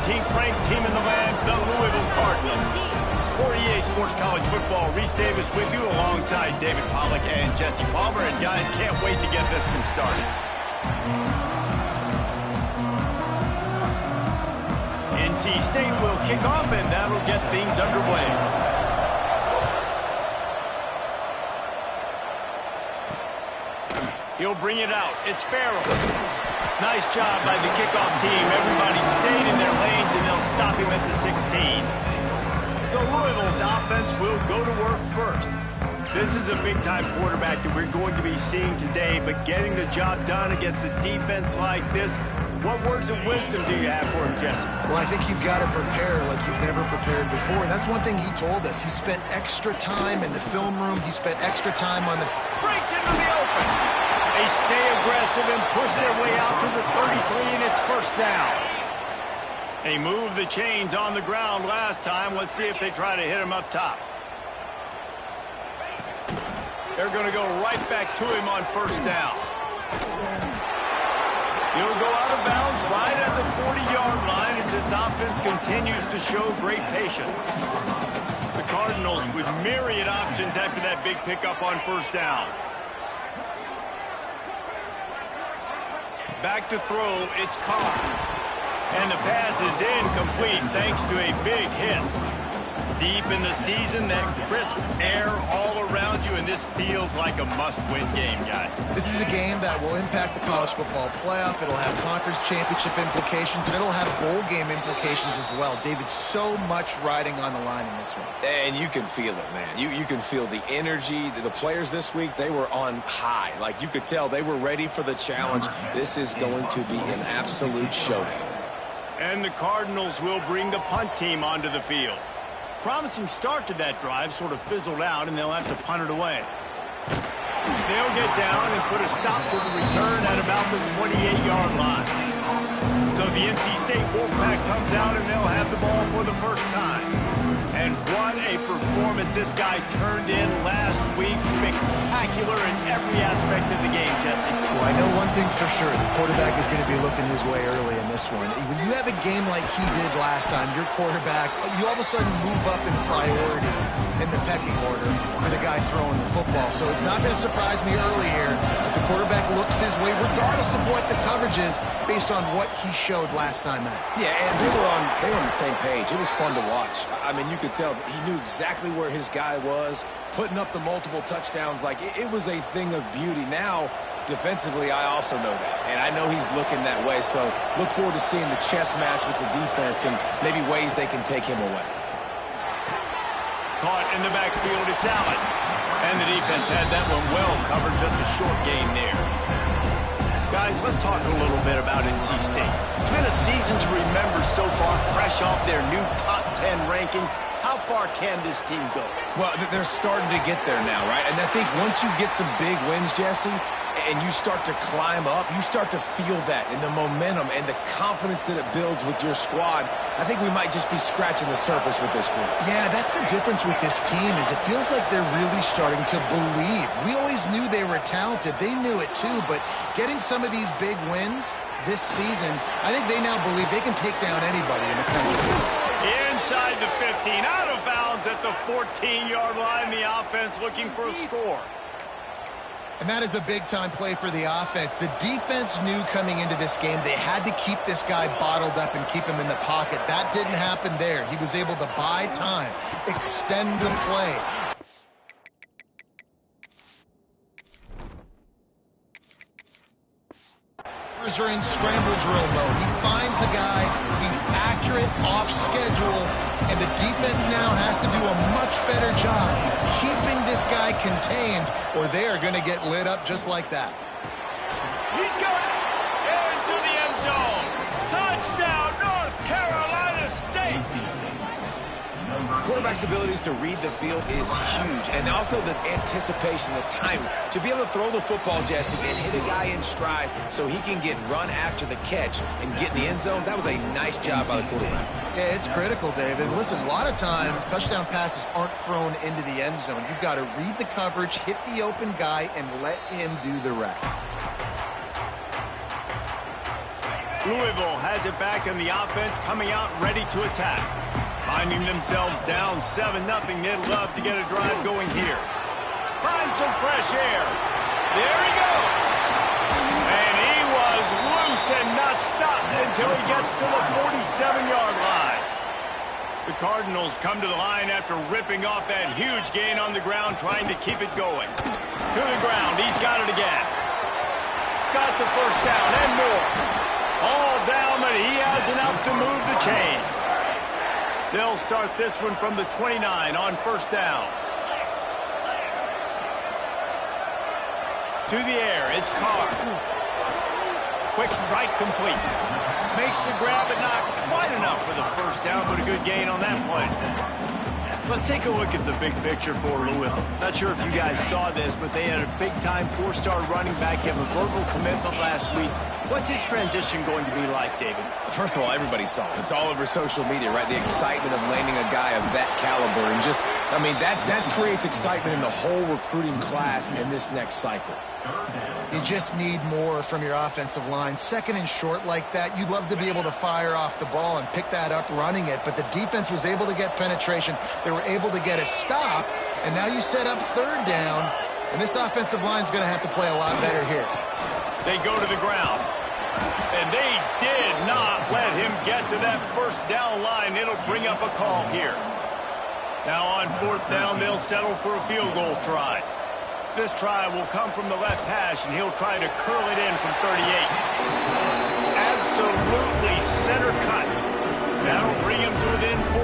17th ranked team in the land, the Louisville Cardinals. For EA Sports College Football, Reese Davis with you alongside David Pollack and Jesse Palmer. And guys, can't wait to get this one started. NC State will kick off, and that'll get things underway. He'll bring it out. It's Farrell. Nice job by the kickoff team. Everybody stayed in their lanes, and they'll stop him at the 16. So Louisville's offense will go to work first. This is a big-time quarterback that we're going to be seeing today, but getting the job done against a defense like this, what words of wisdom do you have for him, Jesse? Well, I think you've got to prepare like you've never prepared before, and that's one thing he told us. He spent extra time in the film room. He spent extra time on the... Breaks into the open. They stay aggressive and push their way out to the 33, and it's first down. They moved the chains on the ground last time. Let's see if they try to hit him up top. They're going to go right back to him on first down. He'll go out of bounds right at the 40-yard line as this offense continues to show great patience. The Cardinals with myriad options after that big pickup on first down. Back to throw, it's Carr. And the pass is incomplete thanks to a big hit. Deep in the season, that crisp air all around you, and this feels like a must-win game, guys. This is a game that will impact the college football playoff. It'll have conference championship implications, and it'll have bowl game implications as well. David, so much riding on the line in this one. And you can feel it, man. You can feel the energy. The players this week, they were on high. Like, you could tell they were ready for the challenge. This is going to be an absolute showdown. And the Cardinals will bring the punt team onto the field. Promising start to that drive sort of fizzled out, and they'll have to punt it away. They'll get down and put a stop to the return at about the 28-yard line. So the NC State Wolfpack comes out, and they'll have the ball for the first time. And what a performance this guy turned in last week. Spectacular in every aspect of the game, Jesse. Well, I know one thing for sure. The quarterback is going to be looking his way early in this one. When you have a game like he did last time, your quarterback, you all of a sudden move up in priority in the pecking order for the guy throwing the football. So it's not going to surprise me early here if the quarterback looks his way, regardless of what the coverage is, based on what he showed last time out. Yeah, and they were on the same page. It was fun to watch. I mean, you could tell he knew exactly where his guy was, putting up the multiple touchdowns. Like, it was a thing of beauty. Now, defensively, I also know that, and I know he's looking that way. So look forward to seeing the chess match with the defense and maybe ways they can take him away. Caught in the backfield, it's Allen. And the defense had that one well covered, just a short game there. Guys, let's talk a little bit about NC State. It's been a season to remember so far, fresh off their new top 10 ranking. How far can this team go? Well, they're starting to get there now, right? And I think once you get some big wins, Jesse, and you start to climb up, you start to feel that and the momentum and the confidence that it builds with your squad. I think we might just be scratching the surface with this group. Yeah, that's the difference with this team is it feels like they're really starting to believe. We always knew they were talented. They knew it too, but getting some of these big wins this season, I think they now believe they can take down anybody in the country. Inside the 15, out of bounds at the 14-yard line. The offense looking for a score. And that is a big-time play for the offense. The defense knew coming into this game they had to keep this guy bottled up and keep him in the pocket. That didn't happen there. He was able to buy time, extend the play. Are in scramble drill mode. He finds a guy, he's accurate, off schedule, and the defense now has to do a much better job keeping this guy contained, or they are going to get lit up just like that. He's got it into the end zone. Touchdown, North Carolina State. Quarterback's abilities to read the field is huge, and also the anticipation, the timing. To be able to throw the football, Jesse, and hit a guy in stride so he can get run after the catch and get in the end zone, that was a nice job by the quarterback. Yeah, it's critical, David. Listen, a lot of times touchdown passes aren't thrown into the end zone. You've got to read the coverage, hit the open guy, and let him do the rest. Louisville has it back in the offense, coming out ready to attack. Finding themselves down 7-0, they'd love to get a drive going here. Find some fresh air. There he goes. And he was loose and not stopped until he gets to the 47-yard line. The Cardinals come to the line after ripping off that huge gain on the ground, trying to keep it going. To the ground, he's got it again. Got the first down and more. All down, but he has enough to move the chains. They'll start this one from the 29 on first down. To the air, it's Carr. Quick strike complete. Makes the grab, but not quite enough for the first down, but a good gain on that play. Let's take a look at the big picture for Louisville. Not sure if you guys saw this, but they had a big-time 4-star running back have a verbal commitment last week. What's his transition going to be like, David? First of all, everybody saw it. It's all over social media, right? The excitement of landing a guy of that caliber. And just, I mean, that creates excitement in the whole recruiting class in this next cycle. You just need more from your offensive line. Second and short like that, you'd love to be able to fire off the ball and pick that up running it, but the defense was able to get penetration. They were able to get a stop, and now you set up third down, and this offensive line is going to have to play a lot better here. They go to the ground, and they did not let him get to that first down line. It'll bring up a call here. Now on fourth down, they'll settle for a field goal try. This try will come from the left hash, and he'll try to curl it in from 38. Absolutely center cut. That'll bring him to within 4.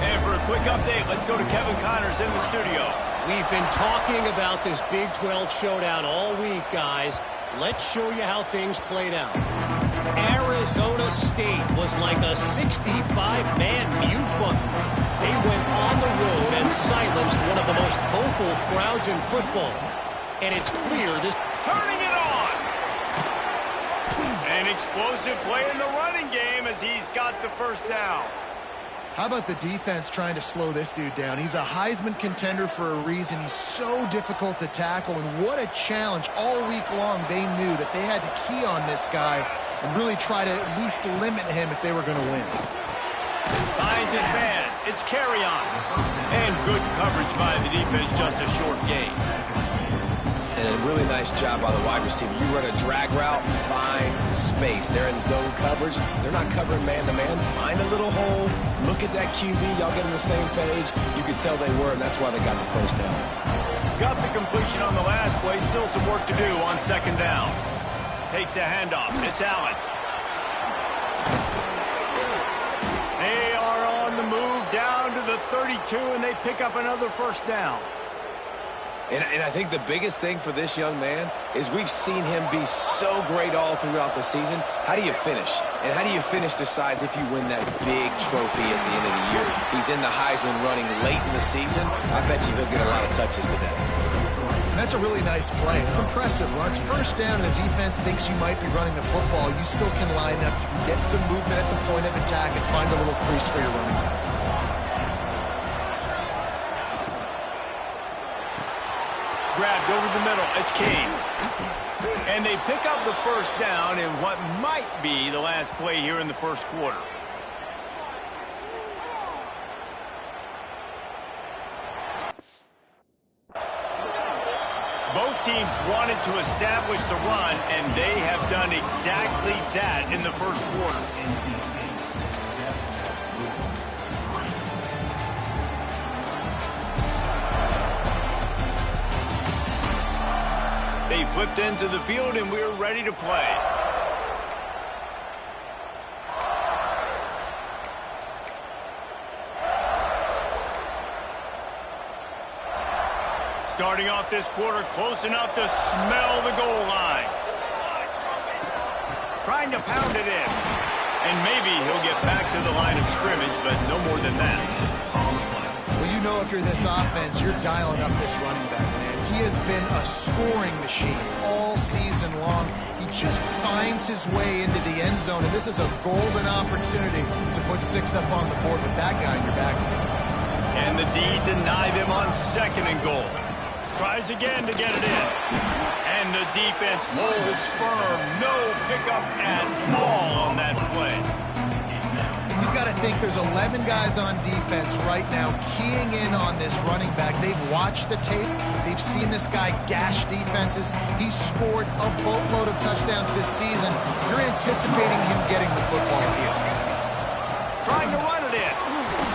And for a quick update, let's go to Kevin Connors in the studio. We've been talking about this Big 12 showdown all week, guys. Let's show you how things played out. Arizona State was like a 65-man mute button. They went on the road and silenced one of the most vocal crowds in football. And it's clear this... Turning it on! An explosive play in the running game as he's got the first down. How about the defense trying to slow this dude down? He's a Heisman contender for a reason. He's so difficult to tackle, and what a challenge. All week long, they knew that they had to key on this guy and really try to at least limit him if they were going to win. Finds his man. It's carry on. And good coverage by the defense, just a short gain. And a really nice job by the wide receiver. You run a drag route, find space. They're in zone coverage. They're not covering man-to-man. Find a little hole. Look at that QB. Y'all get on the same page. You could tell they were, and that's why they got the first down. Got the completion on the last play. Still some work to do on second down. Takes a handoff. It's Allen. They are on the move down to the 32, and they pick up another first down. And I think the biggest thing for this young man is we've seen him be so great all throughout the season. How do you finish? And how do you finish decides if you win that big trophy at the end of the year. He's in the Heisman running late in the season. I bet you he'll get a lot of touches today. And that's a really nice play. It's impressive. When it's first down and the defense thinks you might be running the football, you still can line up. You can get some movement at the point of attack and find a little crease for your running back. Grabbed over the middle. It's King. And they pick up the first down in what might be the last play here in the first quarter. Both teams wanted to establish the run, and they have done exactly that in the first quarter. They flipped into the field, and we're ready to play. Starting off this quarter close enough to smell the goal line. Trying to pound it in. And maybe he'll get back to the line of scrimmage, but no more than that. Well, you know if you're this offense, you're dialing up this running back, man. He has been a scoring machine all season long. He just finds his way into the end zone, and this is a golden opportunity to put 6 up on the board with that guy in your backfield. And the D deny them on second and goal. Tries again to get it in. And the defense holds firm. No pickup at all on that play. You've got to think there's 11 guys on defense right now keying in on this running back. They've watched the tape. They've seen this guy gash defenses. He's scored a boatload of touchdowns this season. You're anticipating him getting the football here. Trying to run it in.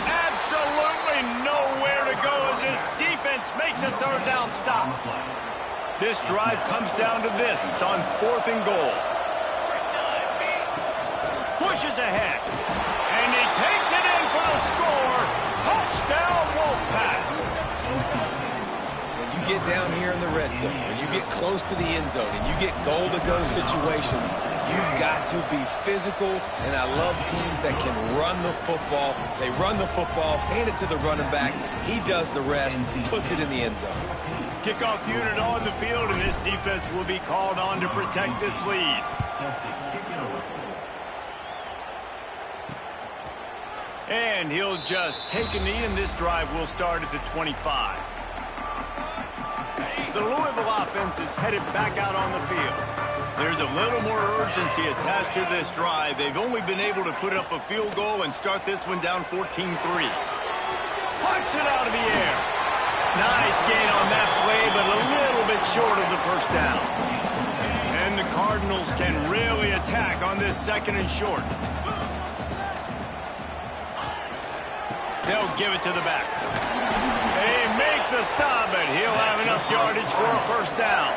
Absolutely nowhere to go as this defense makes a third down stop. This drive comes down to this on 4th and goal. Pushes ahead. And he takes it in for the score. Touchdown, Wolfpack. When you get down here in the red zone, when you get close to the end zone, and you get goal-to-go situations, you've got to be physical, and I love teams that can run the football. They run the football, hand it to the running back. He does the rest, puts it in the end zone. Kickoff unit on the field, and this defense will be called on to protect this lead. And he'll just take a knee, and this drive will start at the 25. The Louisville offense is headed back out on the field. There's a little more urgency attached to this drive. They've only been able to put up a field goal and start this one down 14-3. Punts it out of the air. Nice gain on that play, but a little bit short of the first down. And the Cardinals can really attack on this 2nd and short. They'll give it to the back. They make the stop, but he'll have enough yardage for a first down.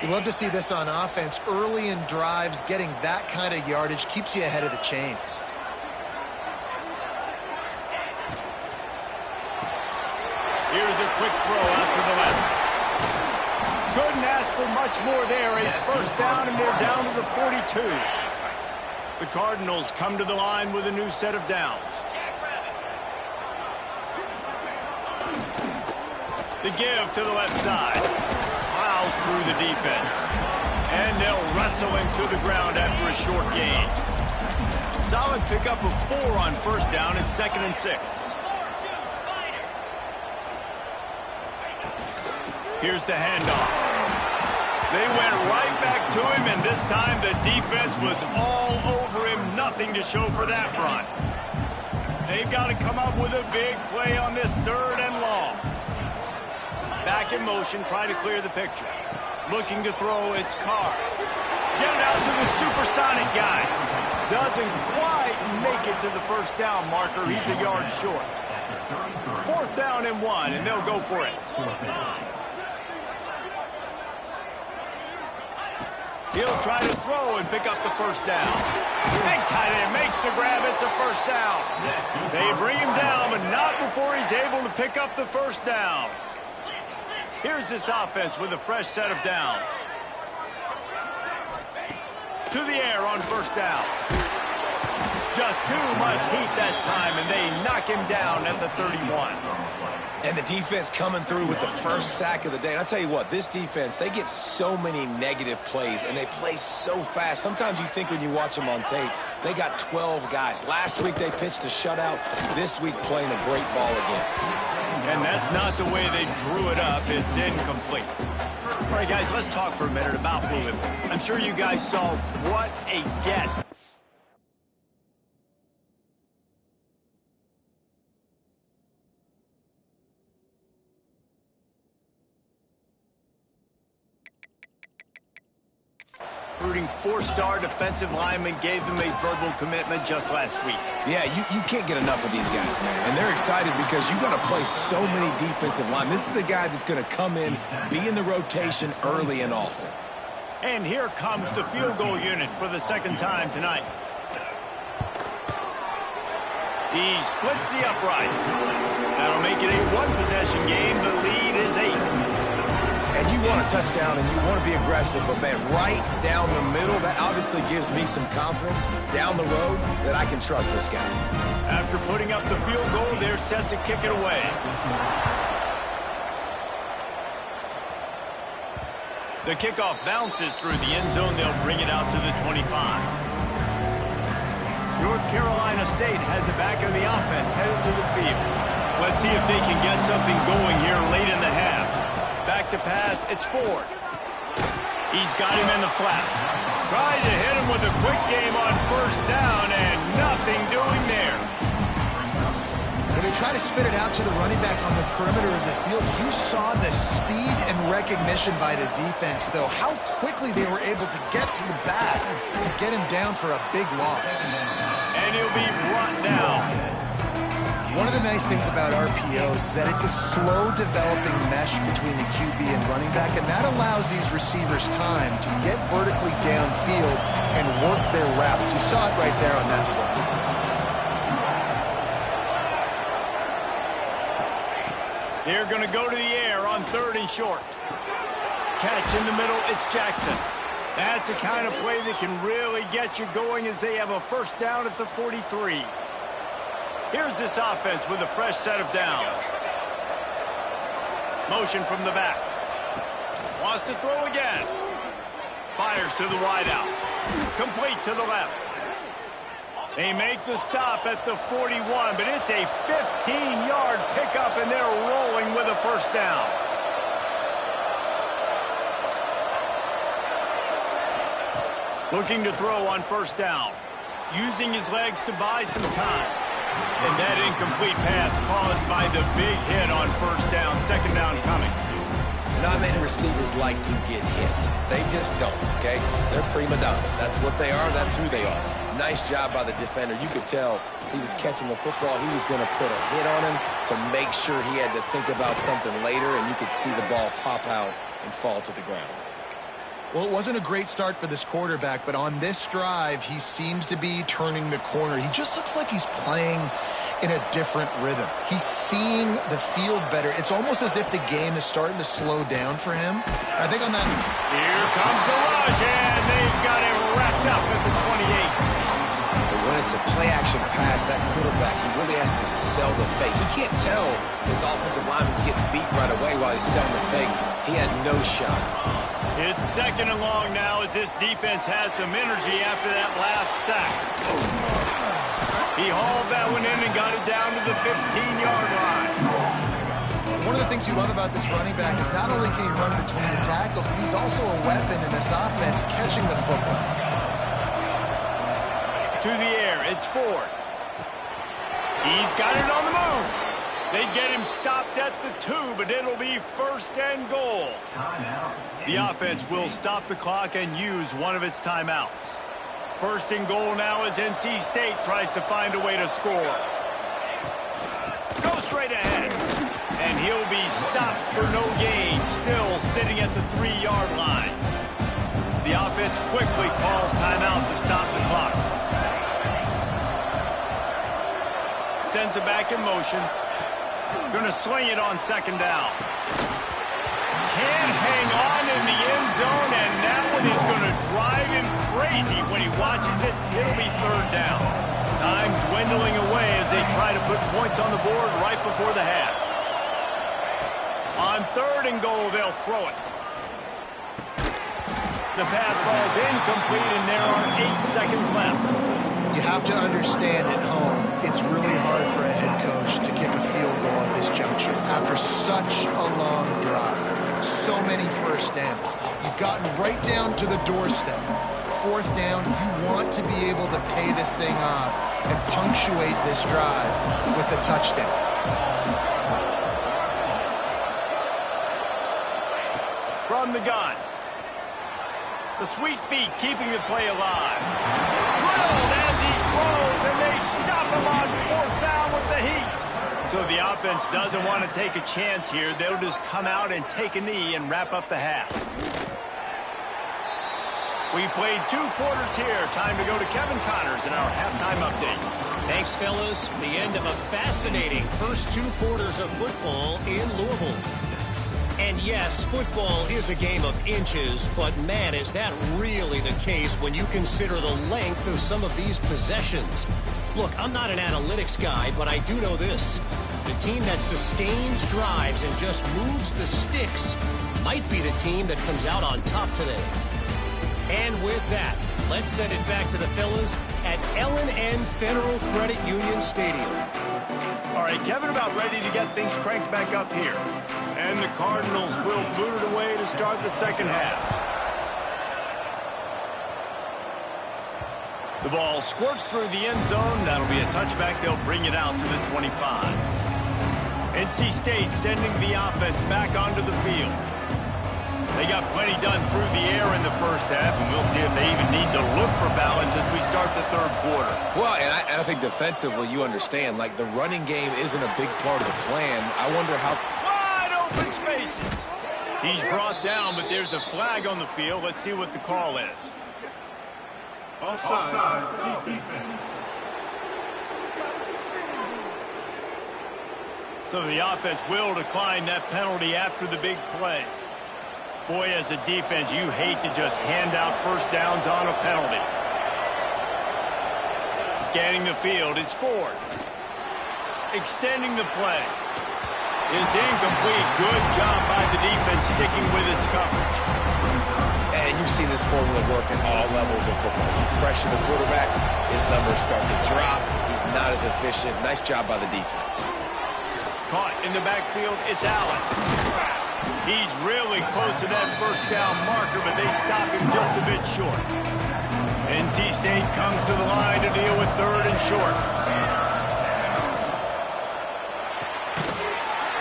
You love to see this on offense. Early in drives, getting that kind of yardage keeps you ahead of the chains. Here's a quick throw out to the left. Couldn't ask for much more there. A first down, and they're down to the 42. The Cardinals come to the line with a new set of downs. The give to the left side. Plows through the defense. And they'll wrestle him to the ground after a short gain. Solid pickup of 4 on first down and 2nd and 6. Here's the handoff. They went right back to him, and this time the defense was all over him. Nothing to show for that run. They've got to come up with a big play on this 3rd and long. Back in motion, trying to clear the picture. Looking to throw, it's Carr. Get it out to the supersonic guy. Doesn't quite make it to the first down marker. He's a yard short. 4th down and 1, and they'll go for it. He'll try to throw and pick up the first down. Big tight end makes the grab. It's a first down. They bring him down, but not before he's able to pick up the first down. Here's this offense with a fresh set of downs. To the air on first down. Just too much heat that time, and they knock him down at the 31. And the defense coming through with the first sack of the day. And I'll tell you what, this defense, they get so many negative plays, and they play so fast. Sometimes you think when you watch them on tape, they got 12 guys. Last week they pitched a shutout. This week playing a great ball again. And that's not the way they drew it up. It's incomplete. All right, guys, let's talk for a minute about Louisville. I'm sure you guys saw what a get. Recruiting 4-star defensive linemen gave them a verbal commitment just last week. Yeah, you can't get enough of these guys, man. And they're excited because you got to play so many defensive line. This is the guy that's going to come in, be in the rotation early and often. And here comes the field goal unit for the 2nd time tonight. He splits the uprights. That'll make it a 1-possession game. The lead is 8. And you want a touchdown and you want to be aggressive, but man, right down the middle, that obviously gives me some confidence down the road that I can trust this guy. After putting up the field goal, they're set to kick it away. The kickoff bounces through the end zone. They'll bring it out to the 25. North Carolina State has it back in the offense, headed to the field. Let's see if they can get something going here late in the half. Back to pass, it's Ford. He's got him in the flat. Trying to hit him with a quick game on first down, and nothing doing there. When they try to spit it out to the running back on the perimeter of the field, you saw the speed and recognition by the defense, though, how quickly they were able to get to the back and get him down for a big loss. And he'll be brought down. One of the nice things about RPOs is that it's a slow-developing mesh between the QB and running back, and that allows these receivers time to get vertically downfield and work their routes. You saw it right there on that play. They're going to go to the air on 3rd and short. Catch in the middle, it's Jackson. That's the kind of play that can really get you going as they have a first down at the 43. Here's this offense with a fresh set of downs. Motion from the back. Wants to throw again. Fires to the wideout. Complete to the left. They make the stop at the 41, but it's a 15-yard pickup, and they're rolling with a first down. Looking to throw on first down. Using his legs to buy some time. And that incomplete pass caused by the big hit on first down, second down coming. Not many receivers like to get hit. They just don't, okay? They're prima donnas. That's what they are. That's who they are. Nice job by the defender. You could tell he was catching the football. He was going to put a hit on him to make sure he had to think about something later, and you could see the ball pop out and fall to the ground. Well, it wasn't a great start for this quarterback, but on this drive, he seems to be turning the corner. He just looks like he's playing in a different rhythm. He's seeing the field better. It's almost as if the game is starting to slow down for him. I think on that... Here comes the rush, and they've got him wrapped up at the 28. But when it's a play-action pass, that quarterback, he really has to sell the fake. He can't tell his offensive lineman's getting beat right away while he's selling the fake. He had no shot. It's 2nd and long now as this defense has some energy after that last sack. He hauled that one in and got it down to the 15-yard line. One of the things you love about this running back is not only can he run between the tackles, but he's also a weapon in this offense catching the football. To the air, it's Ford. He's got it on the move. They get him stopped at the 2, but it'll be 1st and goal. The offense will stop the clock and use one of its timeouts. 1st and goal now as NC State tries to find a way to score. Go straight ahead. And he'll be stopped for no gain, still sitting at the 3-yard line. The offense quickly calls timeout to stop the clock. Sends it back in motion. Going to sling it on 2nd down. Can't hang on in the end zone, and that one is going to drive him crazy when he watches it. It'll be 3rd down. Time dwindling away as they try to put points on the board right before the half. On 3rd and goal, they'll throw it. The pass falls incomplete, and there are 8 seconds left. You have to understand at home, it's really hard for a head coach to kick a field goal at this juncture after such a long drive. So many first downs. You've gotten right down to the doorstep. 4th down, you want to be able to pay this thing off and punctuate this drive with a touchdown. From the gun. The sweet feet keeping the play alive. Drilled as he throws, and they stop him on 4th down with the heat. So the offense doesn't want to take a chance here. They'll just come out and take a knee and wrap up the half. We've played 2 quarters here. Time to go to Kevin Connors in our halftime update. Thanks, fellas. The end of a fascinating first 2 quarters of football in Louisville. And yes, football is a game of inches, but man, is that really the case when you consider the length of some of these possessions. Look, I'm not an analytics guy, but I do know this. The team that sustains drives and just moves the sticks might be the team that comes out on top today. And with that, let's send it back to the fellas at L&N Federal Credit Union Stadium. All right, Kevin about ready to get things cranked back up here. And the Cardinals will boot it away to start the second half. The ball squirts through the end zone. That'll be a touchback. They'll bring it out to the 25. NC State sending the offense back onto the field. They got plenty done through the air in the first half, and we'll see if they even need to look for balance as we start the third quarter. Well, and I think defensively, you understand, like the running game isn't a big part of the plan. I wonder how... Wide open spaces. He's brought down, but there's a flag on the field. Let's see what the call is. Offside. So the offense will decline that penalty after the big play. Boy, as a defense, you hate to just hand out first downs on a penalty. Scanning the field, it's Ford. Extending the play. It's incomplete. Good job by the defense sticking with its coverage. And you see this formula work at all levels of football. You pressure the quarterback, his numbers start to drop. He's not as efficient. Nice job by the defense. Caught in the backfield, it's Allen. He's really close to that first down marker, but they stop him just a bit short. NC State comes to the line to deal with third and short.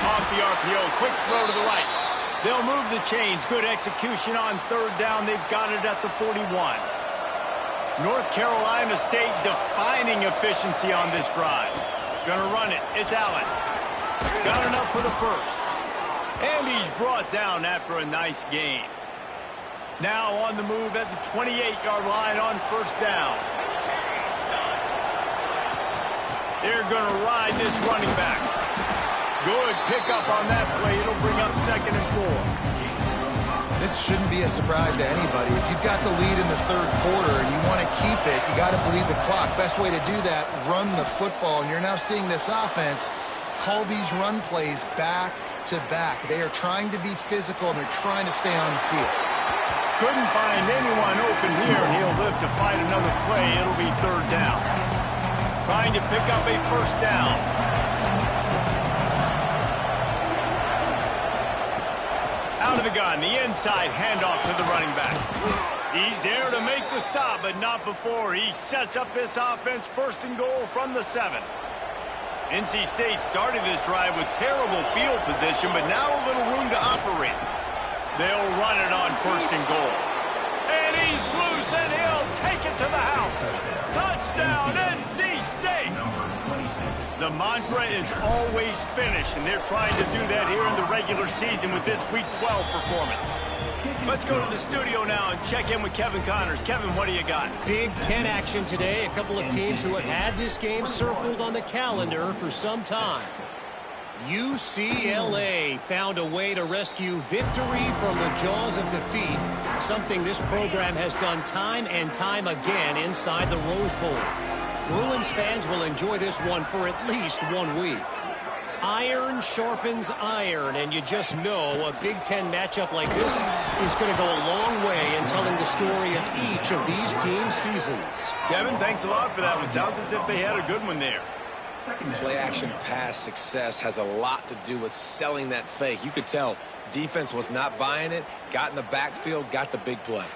Off the RPO, quick throw to the right. They'll move the chains. Good execution on third down. They've got it at the 41. North Carolina State defining efficiency on this drive. Gonna run it. It's Allen. Got enough for the first. And he's brought down after a nice gain. Now on the move at the 28-yard line on first down. They're going to ride this running back. Good pickup on that play. It'll bring up 2nd and 4. This shouldn't be a surprise to anybody. If you've got the lead in the third quarter and you want to keep it, you got to bleed the clock. Best way to do that, run the football. And you're now seeing this offense call these run plays back to back. They are trying to be physical, and they're trying to stay on the field. Couldn't find anyone open here, and he'll live to fight another play. It'll be third down. Trying to pick up a first down. Out of the gun, the inside handoff to the running back. He's there to make the stop, but not before he sets up this offense 1st and goal from the 7. NC State started this drive with terrible field position, but now a little room to operate. They'll run it on 1st and goal. And he's loose, and he'll take it to the house. Touchdown, NC State! The mantra is always finish, and they're trying to do that here in the regular season with this Week 12 performance. Let's go to the studio now and check in with Kevin Connors. Kevin, what do you got? Big Ten action today. A couple of teams who have had this game circled on the calendar for some time. UCLA found a way to rescue victory from the jaws of defeat, something this program has done time and time again inside the Rose Bowl. Bruins fans will enjoy this one for at least 1 week. Iron sharpens iron, and you just know a Big Ten matchup like this is going to go a long way in telling the story of each of these teams' seasons. Kevin, thanks a lot for that one. Sounds as if they had a good one there. Play-action pass success has a lot to do with selling that fake. You could tell defense was not buying it, got in the backfield, got the big play.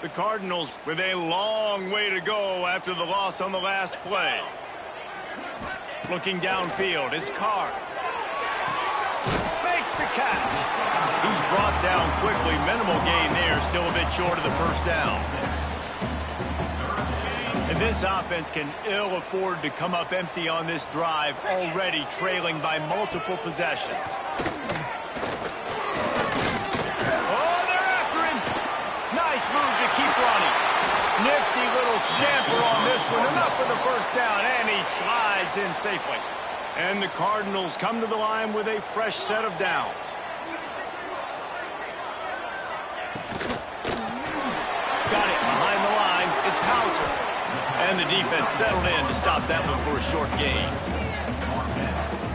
The Cardinals with a long way to go after the loss on the last play. Looking downfield, it's Carr. Makes the catch. He's brought down quickly. Minimal gain there, still a bit short of the first down. And this offense can ill afford to come up empty on this drive, already trailing by multiple possessions. Nice move to keep running. Nifty little scamper on this one. Enough for the first down, and he slides in safely. And the Cardinals come to the line with a fresh set of downs. Got it behind the line. It's Hauser. And the defense settled in to stop that one for a short gain.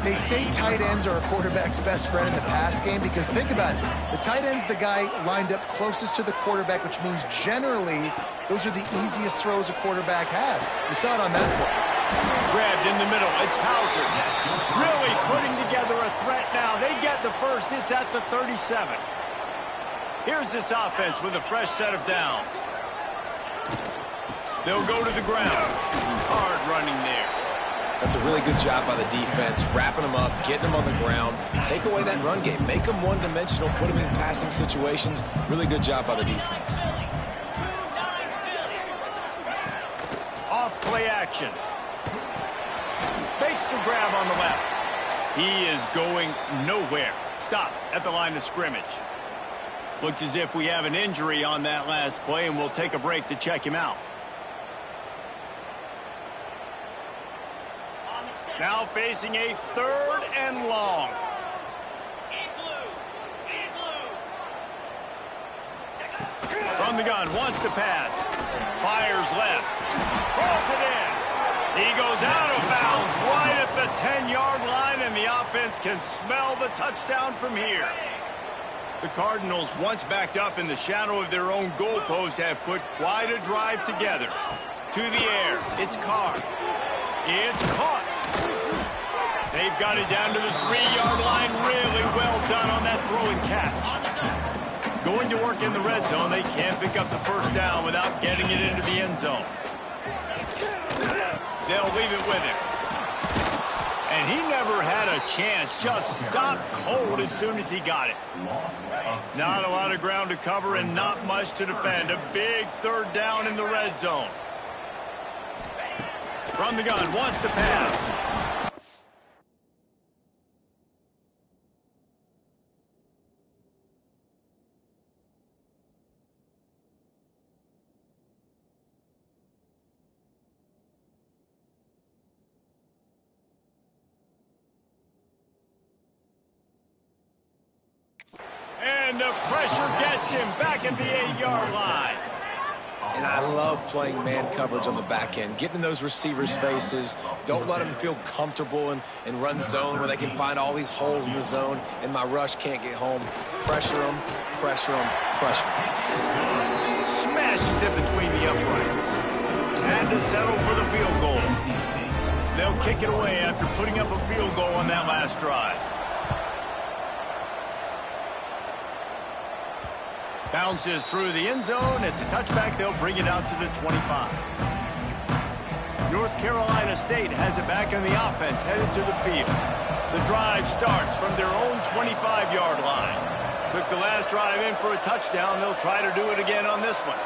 They say tight ends are a quarterback's best friend in the pass game because think about it. The tight end's the guy lined up closest to the quarterback, which means generally those are the easiest throws a quarterback has. You saw it on that play. Grabbed in the middle. It's Hauser. Really putting together a threat now. They get the first. It's at the 37. Here's this offense with a fresh set of downs. They'll go to the ground. Hard running there. That's a really good job by the defense, wrapping them up, getting them on the ground. Take away that run game. Make them one-dimensional, put them in passing situations. Really good job by the defense. Off play action. Makes the grab on the left. He is going nowhere. Stop at the line of scrimmage. Looks as if we have an injury on that last play, and we'll take a break to check him out. Now facing a 3rd and long. From the gun, wants to pass. Fires left. Rolls it in. He goes out of bounds right at the 10-yard line, and the offense can smell the touchdown from here. The Cardinals, once backed up in the shadow of their own goalpost, have put quite a drive together. To the air. It's Carr. It's caught. They've got it down to the 3-yard line. Really well done on that throw and catch. Going to work in the red zone. They can't pick up the first down without getting it into the end zone. They'll leave it with him. And he never had a chance. Just stopped cold as soon as he got it. Not a lot of ground to cover and not much to defend. A big 3rd down in the red zone. From the gun, wants to pass. And the pressure gets him back at the 8-yard line. And I love playing man coverage on the back end, getting in those receivers' faces. Don't let them feel comfortable and run zone where they can find all these holes in the zone, and my rush can't get home. Pressure them, pressure them, pressure them. Smashes it between the uprights. And to settle for the field goal. They'll kick it away after putting up a field goal on that last drive. Bounces through the end zone. It's a touchback. They'll bring it out to the 25. North Carolina State has it back on the offense, headed to the field. The drive starts from their own 25-yard line. Took the last drive in for a touchdown. They'll try to do it again on this one.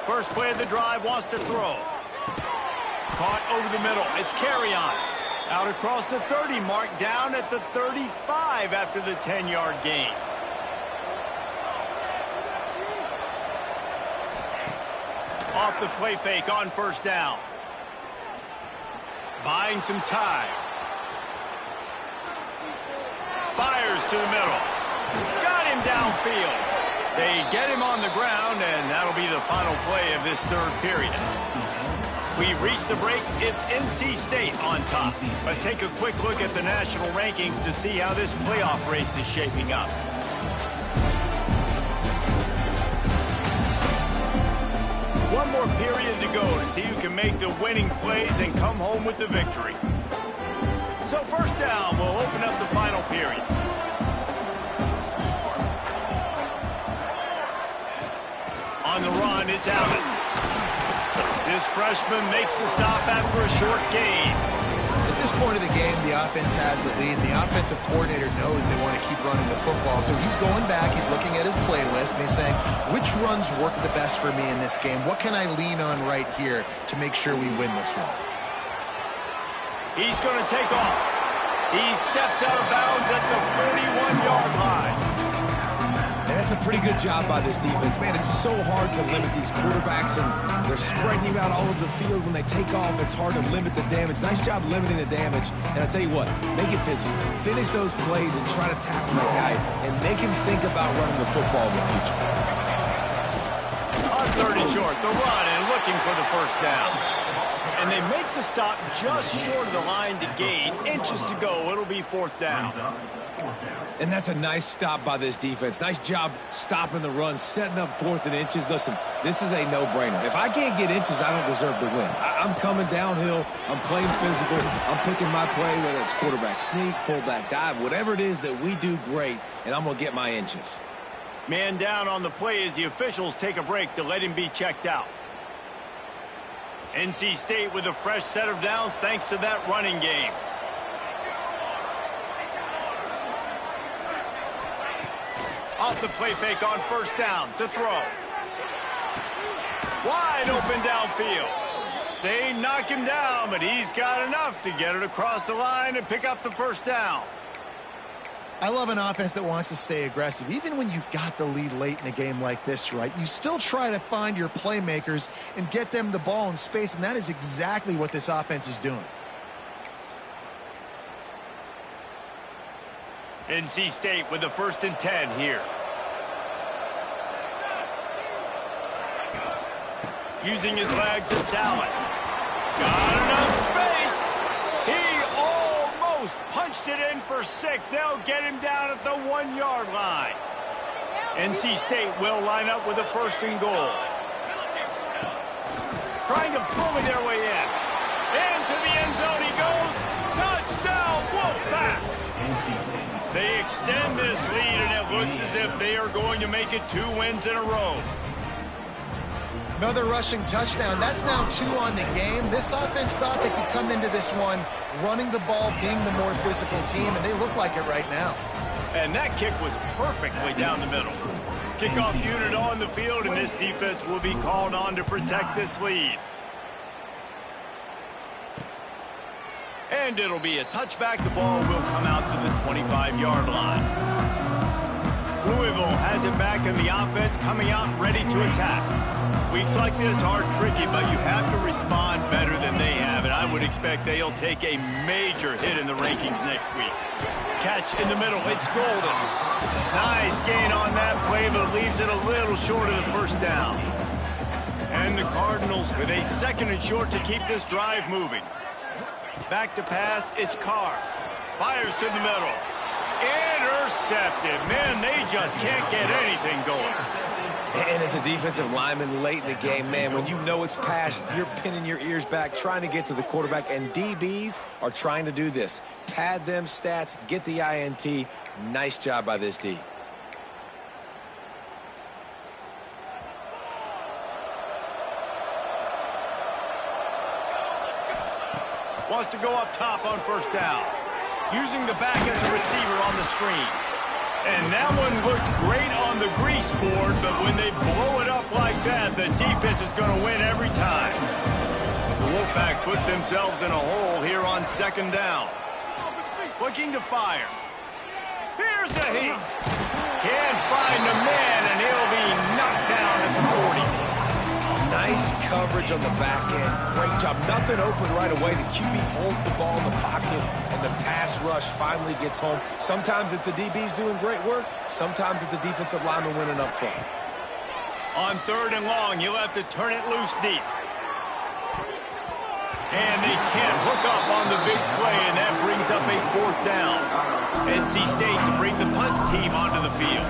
First play of the drive, wants to throw. Caught over the middle. It's Carry-On. Out across the 30 mark, down at the 35 after the 10-yard gain. Off the play fake on first down. Buying some time. Fires to the middle. Got him downfield. They get him on the ground, and that'll be the final play of this 3rd period. We reach the break. It's NC State on top. Let's take a quick look at the national rankings to see how this playoff race is shaping up. One more period to go to see who can make the winning plays and come home with the victory. So first down will open up the final period. On the run, it's Allen. This freshman makes the stop after a short gain. At this point of the game, the offense has the lead. The offensive coordinator knows they want to keep running the football. So he's going back, he's looking at his playlist, and he's saying, which runs work the best for me in this game? What can I lean on right here to make sure we win this one? He's going to take off. He steps out of bounds at the 41-yard line. And that's a pretty good job by this defense. Man, it's so hard to limit these quarterbacks, and they're spreading you out all over the field. When they take off, it's hard to limit the damage. Nice job limiting the damage. And I tell you what, make it physical. Finish those plays and try to tackle that guy and make him think about running the football in the future. On 3rd and short, the run and looking for the first down. And they make the stop just short of the line to gain. Inches to go. It'll be 4th down. And that's a nice stop by this defense. Nice job stopping the run, setting up 4th and inches. Listen, this is a no-brainer. If I can't get inches, I don't deserve to win. I'm coming downhill. I'm playing physical. I'm picking my play, whether it's quarterback sneak, fullback dive, whatever it is that we do great, and I'm going to get my inches. Man down on the play as the officials take a break to let him be checked out. NC State with a fresh set of downs thanks to that running game. Off the play fake on 1st down to throw. Wide open downfield. They knock him down, but he's got enough to get it across the line and pick up the 1st down. I love an offense that wants to stay aggressive. Even when you've got the lead late in a game like this, right, you still try to find your playmakers and get them the ball in space, and that is exactly what this offense is doing. NC State with the 1st and 10 here. Using his legs and talent. Got enough space. He almost punched it in for 6. They'll get him down at the 1-yard line. NC State will line up with a 1st and goal. Trying to bully their way in. Into the end zone he goes. Touchdown, Wolfpack. They extend this lead, and it looks as if they are going to make it 2 wins in a row. Another rushing touchdown. That's now 2 on the game. This offense thought they could come into this one running the ball, being the more physical team, and they look like it right now. And that kick was perfectly down the middle. Kickoff unit on the field, and this defense will be called on to protect this lead. And it'll be a touchback. The ball will come out to the 25-yard line. Louisville has it back, and the offense coming out ready to attack. Weeks like this are tricky, but you have to respond better than they have, and I would expect they'll take a major hit in the rankings next week. Catch in the middle. It's Golden. Nice gain on that play, but leaves it a little short of the 1st down. And the Cardinals with a 2nd and short to keep this drive moving. Back to pass. It's Carr. Fires to the middle. Intercepted. Man, they just can't get anything going. And as a defensive lineman late in the game, man, when you know it's passed, you're pinning your ears back, trying to get to the quarterback, and DBs are trying to do this. Pad them stats, get the INT. Nice job by this D. Wants to go up top on 1st down. Using the back as a receiver on the screen. And that one looked great on the grease board, but when they blow it up like that, the defense is going to win every time. The Wolfpack put themselves in a hole here on 2nd down. Looking to fire. Here's a heat. Can't find a man, and he'll be knocked down at the 40. Nice coverage on the back end. Great job. Nothing open right away. The QB holds the ball in the pocket, and the pass rush finally gets home. Sometimes it's the DBs doing great work. Sometimes it's the defensive lineman winning up front. On 3rd and long, you'll have to turn it loose deep. And they can't hook up on the big play, and that brings up a 4th down. NC State to bring the punt team onto the field.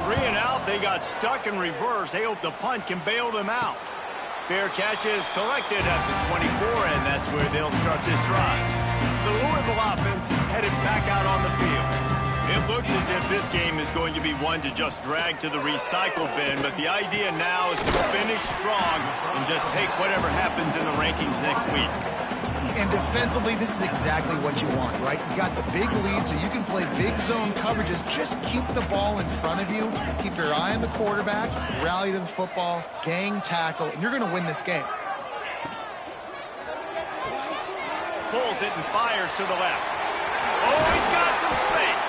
3 and out, they got stuck in reverse. They hope the punt can bail them out. Fair catch is collected at the 24, and that's where they'll start this drive. The Louisville offense is headed back out on the field. It looks as if this game is going to be one to just drag to the recycle bin, but the idea now is to finish strong and just take whatever happens in the rankings next week. And defensively, this is exactly what you want, right? You got the big lead, so you can play big zone coverages. Just keep the ball in front of you. Keep your eye on the quarterback, rally to the football, gang tackle, and you're going to win this game. Pulls it and fires to the left. Oh, he's got some space.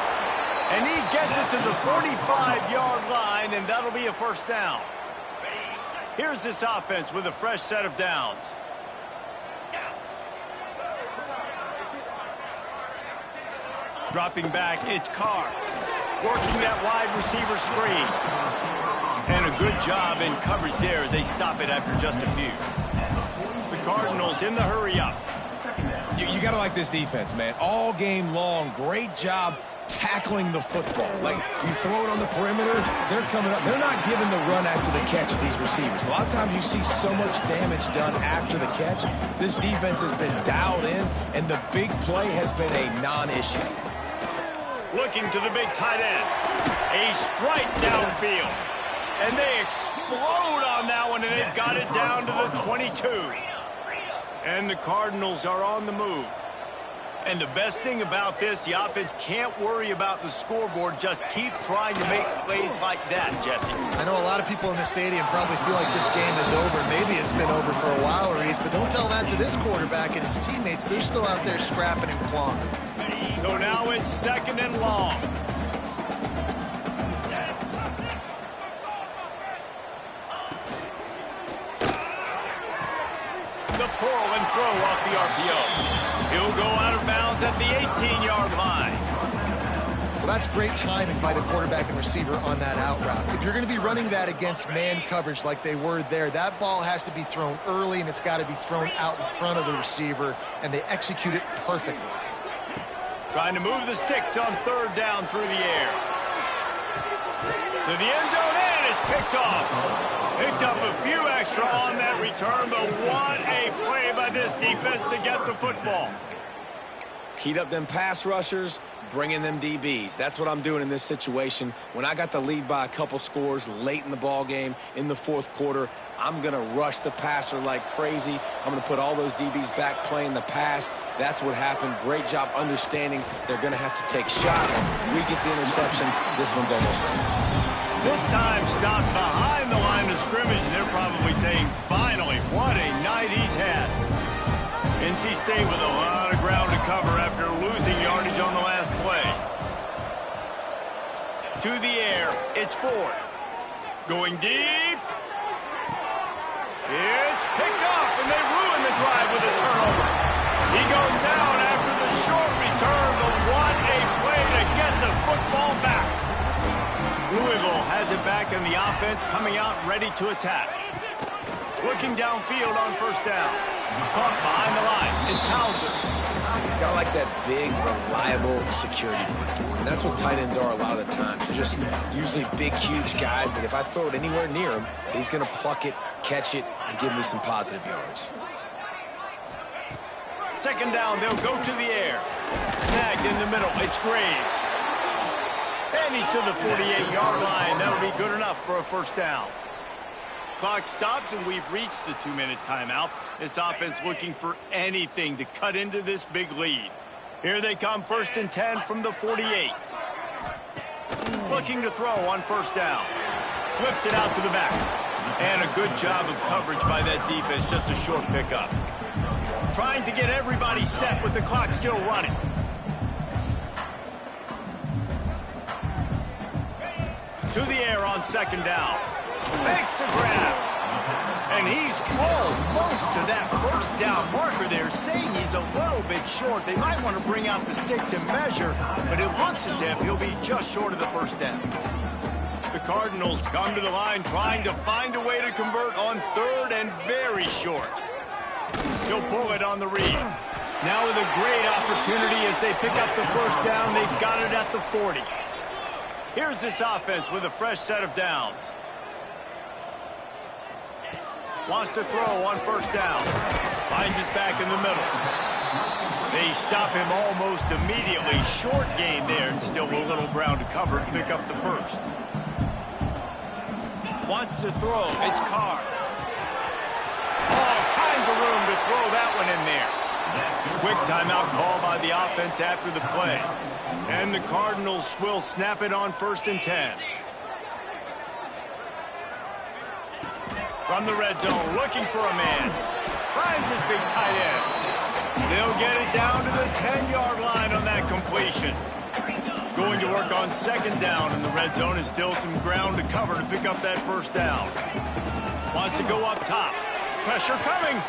And he gets it to the 45-yard line, and that'll be a 1st down. Here's this offense with a fresh set of downs. Dropping back, it's Carr. Working that wide receiver screen. And a good job in coverage there as they stop it after just a few. The Cardinals in the hurry-up. You got to like this defense, man. All game long, great job tackling the football. Like, you throw it on the perimeter, they're coming up. They're not giving the run after the catch of these receivers. A lot of times you see so much damage done after the catch. This defense has been dialed in, and the big play has been a non-issue. Looking to the big tight end. A strike downfield. And they explode on that one, and they've got it down to the 22. And the Cardinals are on the move. And the best thing about this, the offense can't worry about the scoreboard. Just keep trying to make plays like that, Jesse. I know a lot of people in the stadium probably feel like this game is over. Maybe it's been over for a while, Reese, but don't tell that to this quarterback and his teammates. They're still out there scrapping and clawing. So now it's 2nd and long. The pull and throw off the RPO. He'll go out of bounds at the 18-yard line. Well, that's great timing by the quarterback and receiver on that out route. If you're going to be running that against man coverage like they were there, that ball has to be thrown early, and it's got to be thrown out in front of the receiver, and they execute it perfectly. Trying to move the sticks on 3rd down through the air. To the end zone, and it's picked off. Picked up a few extra on that return, but what a play by this defense to get the football. Heat up them pass rushers, bring in them DBs. That's what I'm doing in this situation. When I got the lead by a couple scores late in the ball game, in the 4th quarter, I'm going to rush the passer like crazy. I'm going to put all those DBs back playing the pass. That's what happened. Great job understanding they're going to have to take shots. We get the interception. This one's almost done. This time stopped behind the line of scrimmage. They're probably saying, finally, what a night he's had. NC State with a lot of ground to cover after losing yardage on the last play. To the air, it's Ford. Going deep. It's picked off, and they ruin the drive with a turnover. He goes down after the short return, but what a play to get the football back. Louisville has it back in the offense, coming out ready to attack. Looking downfield on 1st down. Caught behind the line. It's Hauser. Got like that big, reliable security blanket. And that's what tight ends are a lot of the times. They're just usually big, huge guys that if I throw it anywhere near him, he's going to pluck it, catch it, and give me some positive yards. 2nd down, they'll go to the air. Snagged in the middle. It's Graves. And he's to the 48-yard line. That'll be good enough for a 1st down. Clock stops, and we've reached the 2-minute timeout. This offense looking for anything to cut into this big lead. Here they come, 1st and 10 from the 48. Looking to throw on 1st down. Flips it out to the back. And a good job of coverage by that defense, just a short pickup. Trying to get everybody set with the clock still running. To the air on 2nd down. Makes the grab. And he's almost to that 1st down marker there, saying he's a little bit short. They might want to bring out the sticks and measure, but it looks as if he'll be just short of the 1st down. The Cardinals come to the line trying to find a way to convert on 3rd and very short. He'll pull it on the read. Now with a great opportunity as they pick up the 1st down. They've got it at the 40. Here's this offense with a fresh set of downs. Wants to throw on 1st down. Finds his back in the middle. They stop him almost immediately. Short gain there and still a little ground to cover to pick up the 1st. Wants to throw. It's Carr. All kinds of room to throw that one in there. Quick timeout call by the offense after the play. And the Cardinals will snap it on 1st and 10. From the red zone, looking for a man. Finds his big tight end. They'll get it down to the 10-yard line on that completion. Going to work on 2nd down in the red zone is still some ground to cover to pick up that 1st down. Wants to go up top. Pressure coming.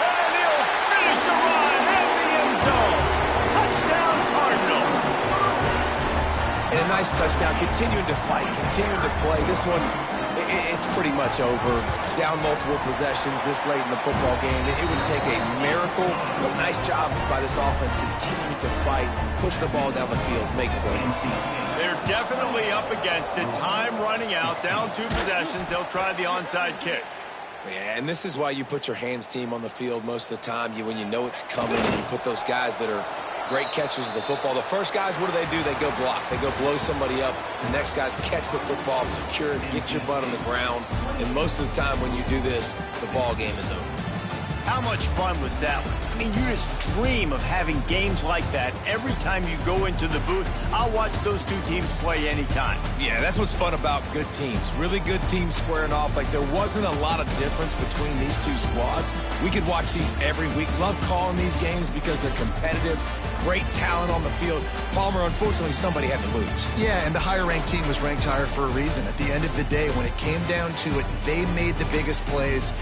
And he'll finish the run in the end zone. Touchdown, Cardinals. And a nice touchdown. Continuing to fight, continuing to play. This one It's pretty much over. Down multiple possessions this late in the football game. It would take a miracle, but nice job by this offense continuing to fight, push the ball down the field, make plays. They're definitely up against it. Time running out, down 2 possessions. They'll try the onside kick. Yeah, and this is why you put your hands team on the field most of the time. When you know it's coming, and you put those guys that are great catchers of the football. The first guys, what do? They go block. They go blow somebody up. The next guys catch the football, secure it, get your butt on the ground. And most of the time when you do this, the ball game is over. How much fun was that one? I mean, you just dream of having games like that every time you go into the booth. I'll watch those 2 teams play anytime. Yeah, that's what's fun about good teams. Really good teams squaring off. Like, there wasn't a lot of difference between these 2 squads. We could watch these every week. Love calling these games because they're competitive. Great talent on the field. Palmer, unfortunately, somebody had to lose. Yeah, and the higher-ranked team was ranked higher for a reason. At the end of the day, when it came down to it, they made the biggest plays.